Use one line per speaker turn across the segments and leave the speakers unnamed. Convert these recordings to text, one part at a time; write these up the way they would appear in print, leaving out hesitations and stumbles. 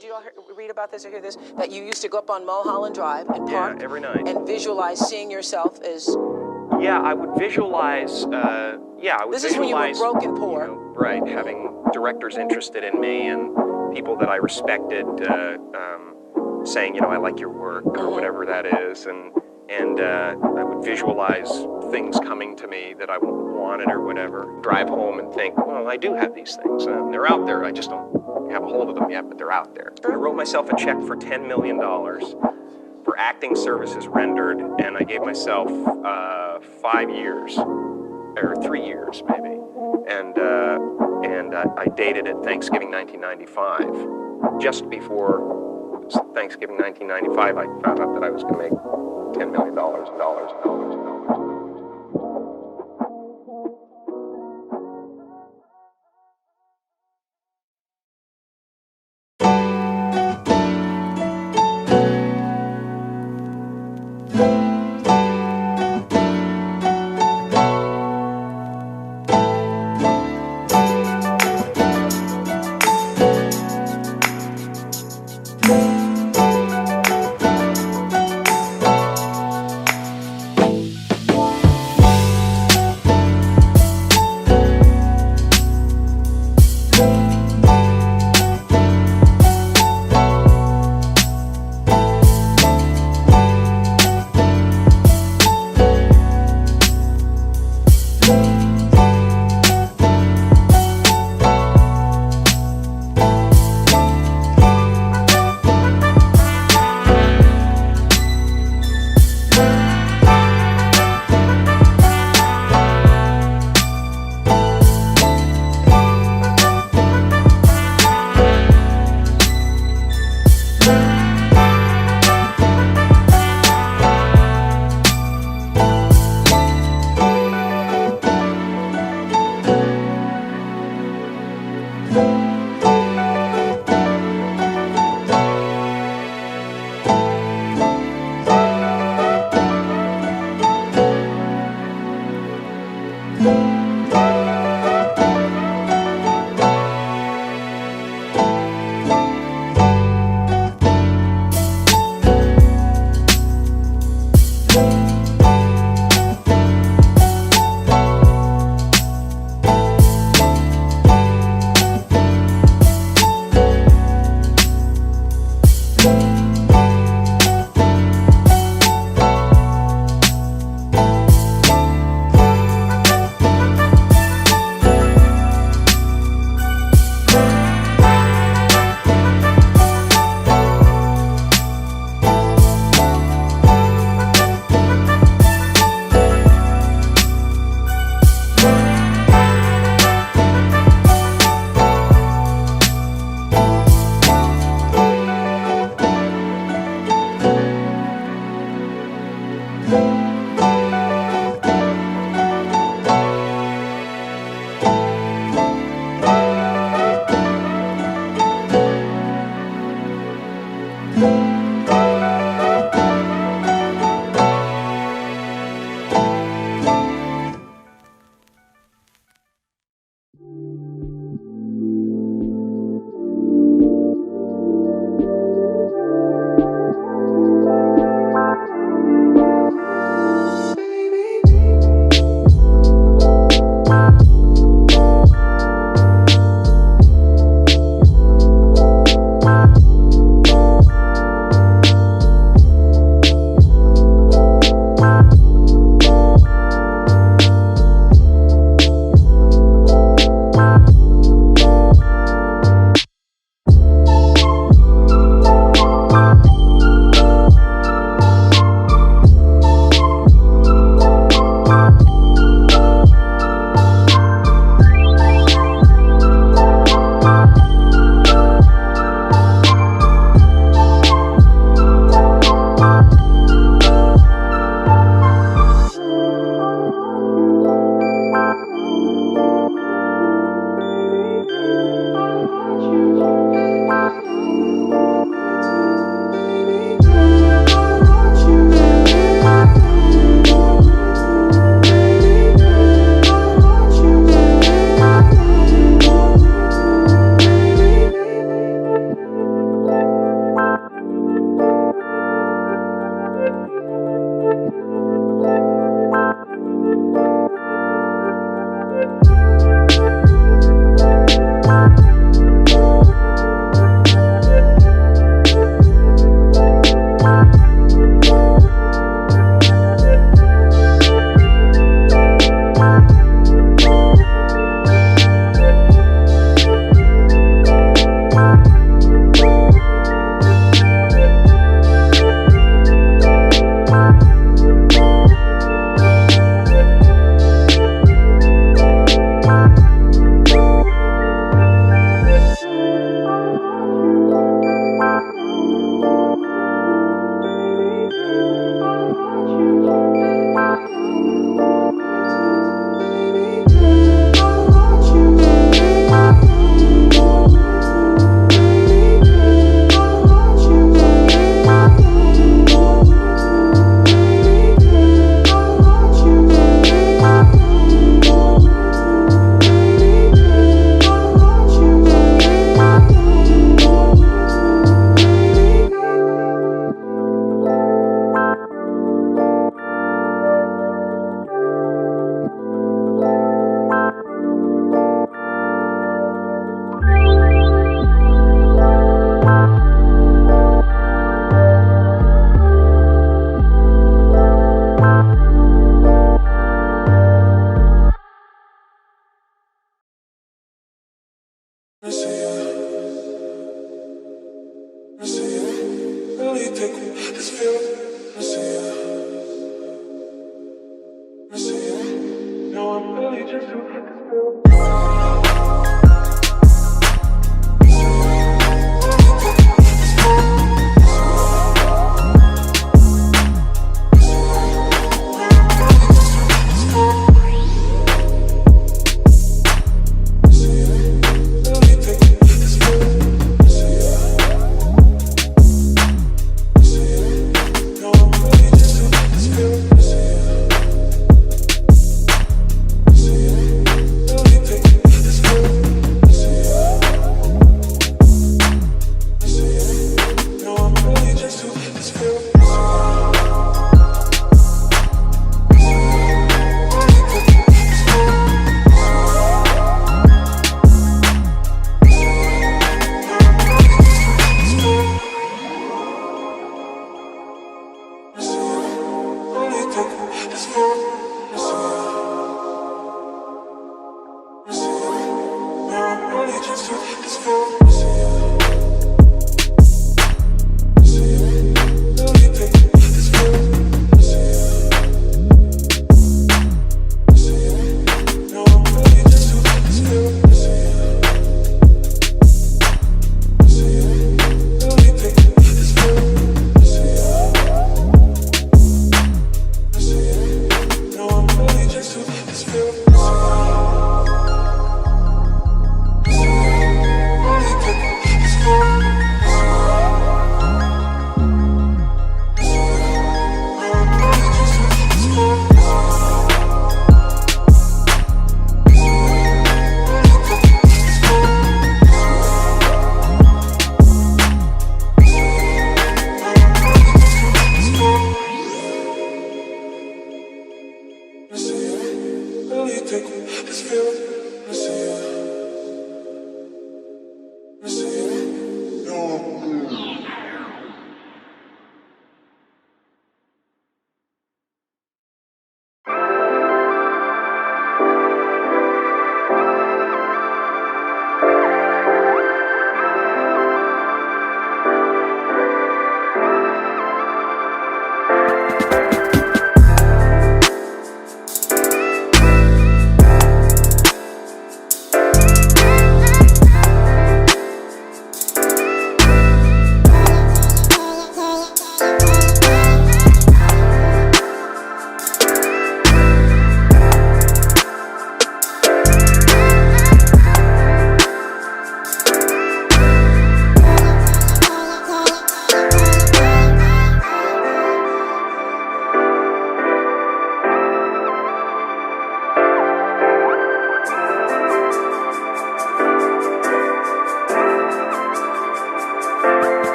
Do you all read about this or hear this? That you used to go up on Mulholland Drive and park
every night
and visualize seeing yourself as...
Yeah, I would visualize,
This is when you were broke and poor.
You know, right, having directors interested in me and people that I respected saying, you know, I like your work or whatever that is, and I would visualize things coming to me that I wanted or whatever. Drive home and think, well, I do have these things. They're out there. I just don't have a hold of them yet, but they're out there. I wrote myself a check for $10 million for acting services rendered, and I gave myself 5 years, or 3 years maybe, and I dated it Thanksgiving 1995. Just before Thanksgiving 1995, I found out that I was going to make $10 million.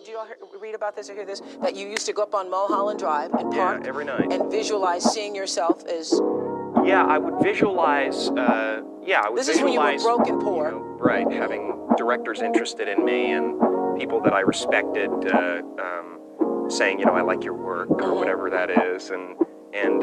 Do you all read about this or hear this? That you used to go up on Mulholland Drive and park
every night
and visualize seeing yourself as.
Yeah, I would visualize.
This is when you were broke and poor.
You know, right, having directors interested in me and people that I respected saying, I like your work or whatever that is, and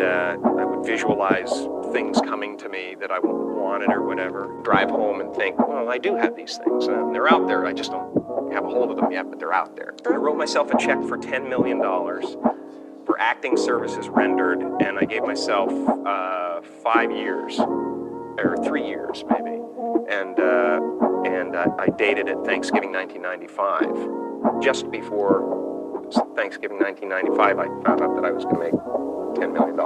I would visualize things coming to me that I wanted or whatever. Drive home and think, well, I do have these things. They're out there. I just don't have a hold of them yet, but they're out there. I wrote myself a check for $10 million for acting services rendered, and I gave myself 5 years, or 3 years maybe, and I dated it Thanksgiving 1995. Just before Thanksgiving 1995, I found out that I was going to make $10 million.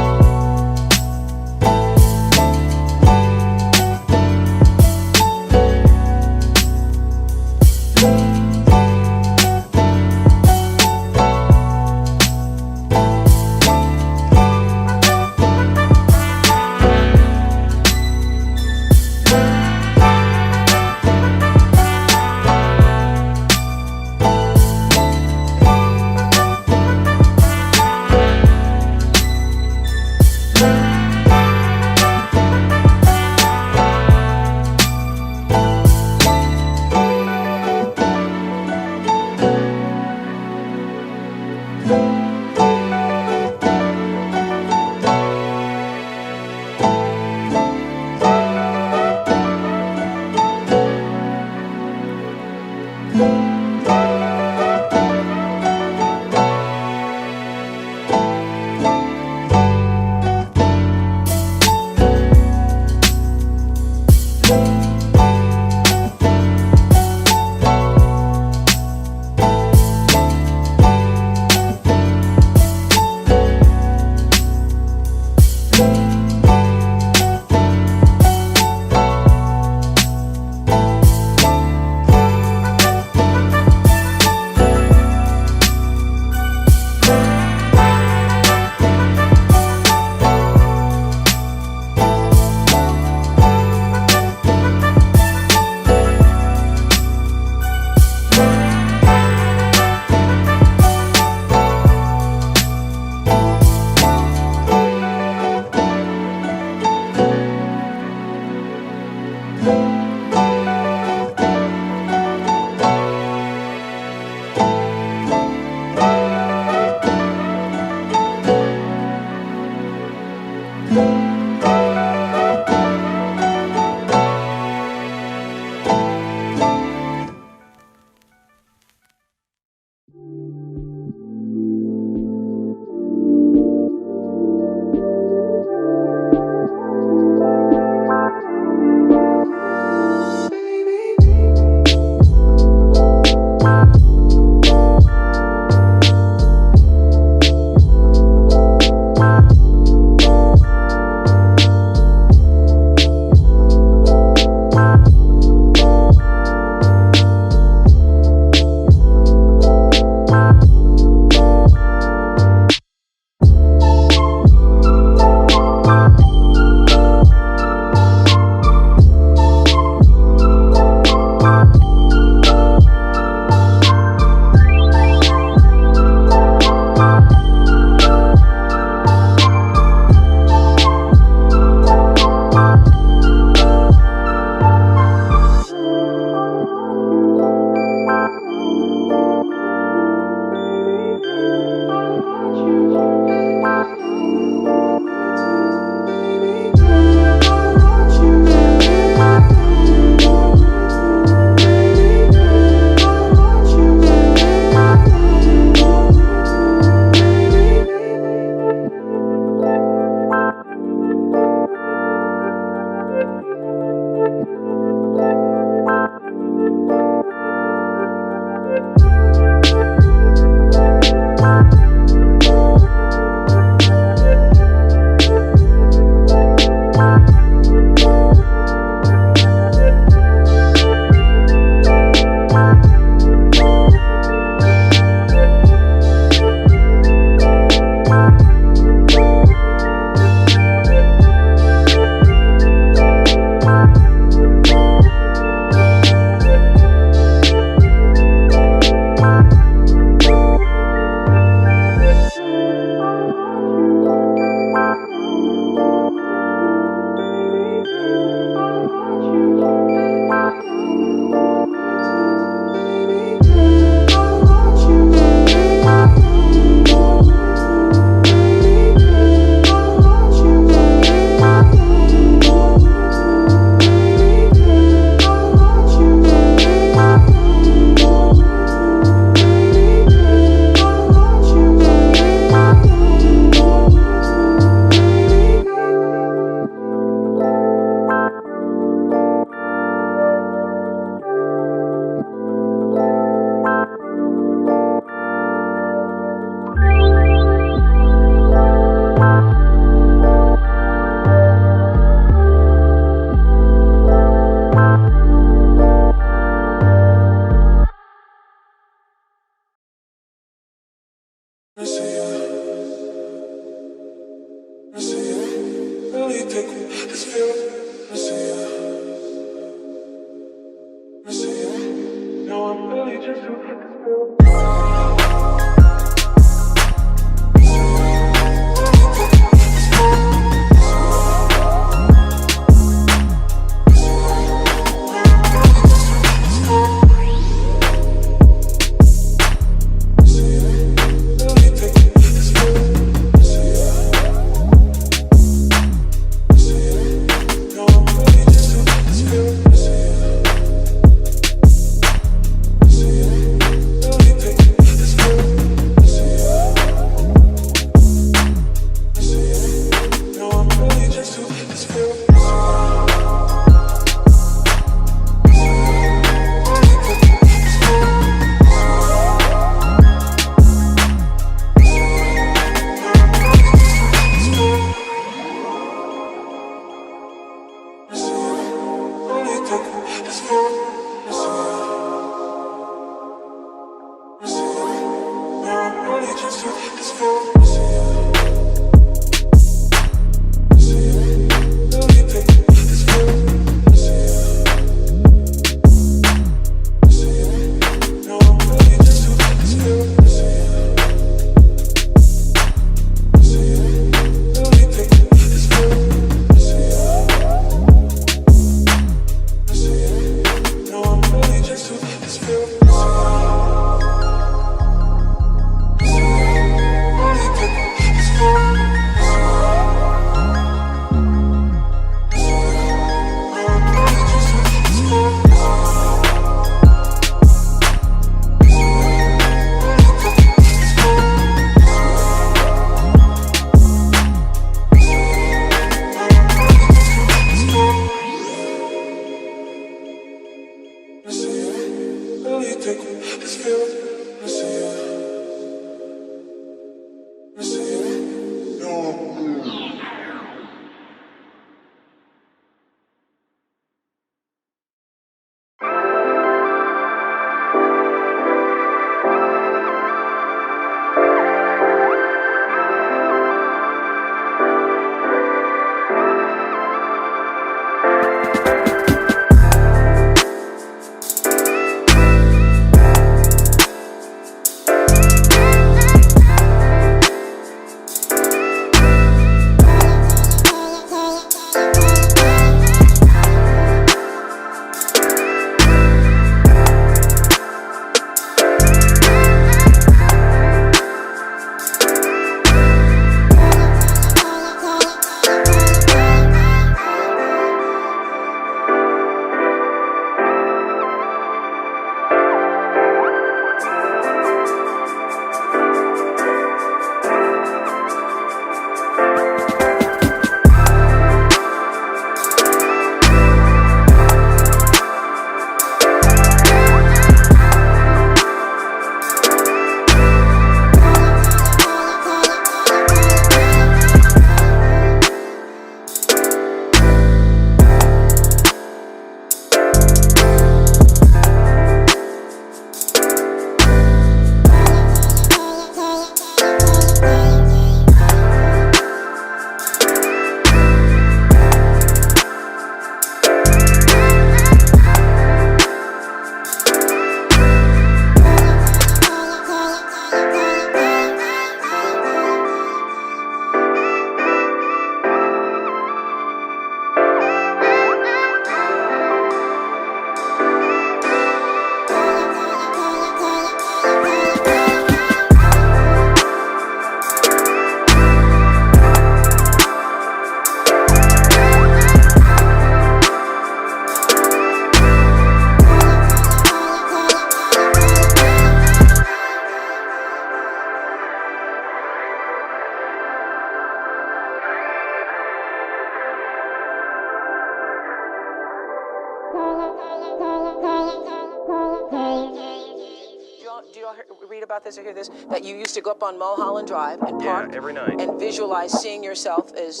Do you all read about this or hear this? That you used to go up on Mulholland Drive and park
every night
and visualize seeing yourself as.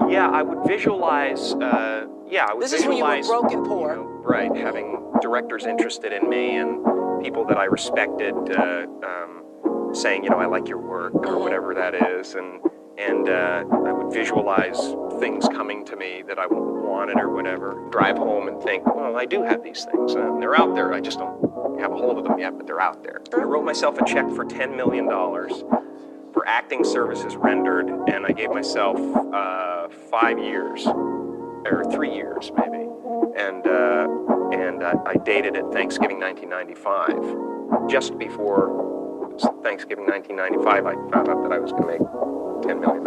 Yeah, I would visualize.
This is when you were broke and poor.
You know, right, having directors interested in me and people that I respected saying, you know, I like your work or whatever that is, and I would visualize things coming to me that I wanted or whatever. Drive home and think, well, I do have these things. They're out there. I just don't have a hold of them yet, but they're out there. I wrote myself a check for $10 million for acting services rendered, and I gave myself 5 years, or 3 years maybe, and I dated it Thanksgiving 1995. Just before Thanksgiving 1995, I found out that I was going to make $10 million.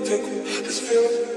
take this feeling.